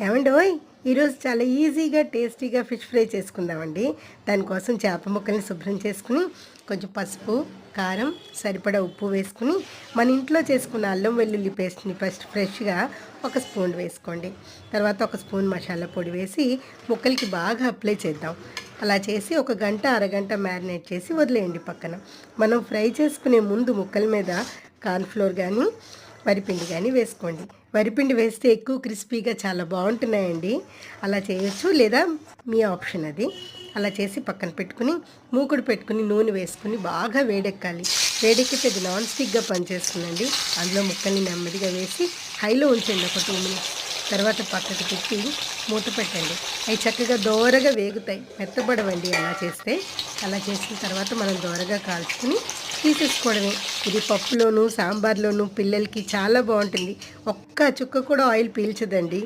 ఏమండోయ్ ఈరోజు చాలా ఈజీగా టేస్టీగా ఫిష్ ఫ్రై చేసుకుందామండి. దానికోసం చేప ముక్కల్ని శుభ్రం చేసుకుని కొంచెం పసుపు, కారం, సరిపడా ఉప్పు వేసుకుని మన ఇంట్లో చేసుకున్న అల్లం వెల్లుల్లి పేస్ట్ని ఫస్ట్ ఫ్రెష్గా ఒక స్పూన్ వేసుకోండి. తర్వాత ఒక స్పూన్ మసాలా పొడి వేసి ముక్కలకి బాగా అప్లై చేద్దాం. అలా చేసి ఒక గంట అరగంట మ్యారినేట్ చేసి వదిలేయండి పక్కన. మనం ఫ్రై చేసుకునే ముందు ముక్కల మీద కార్న్ఫ్లోర్ కానీ వరిపిండి కానీ వేసుకోండి. వరిపిండి వేస్తే ఎక్కువ క్రిస్పీగా చాలా బాగుంటున్నాయండి. అలా చేయొచ్చు, లేదా మీ ఆప్షన్ అది. అలా చేసి పక్కన పెట్టుకుని మూకుడు పెట్టుకుని నూనె వేసుకుని బాగా వేడెక్కాలి. వేడెక్కితే అది నాన్ స్టిక్గా పనిచేస్తుందండి. అందులో ముక్కల్ని నెమ్మదిగా వేసి హైలో ఉంచండి ఒక 2 మినిట్స్. తర్వాత పక్కకి తిప్పి మూత పెట్టండి. అవి చక్కగా దోరగా వేగుతాయి, మెత్తబడవండి అలా చేస్తే. అలా చేసిన తర్వాత మనం దోరగా కాల్చుకుని తీసేసుకోవడమే. ఇది పప్పులోను సాంబార్లోను పిల్లలకి చాలా బాగుంటుంది. ఒక్క చుక్క కూడా ఆయిల్ పీల్చదండి.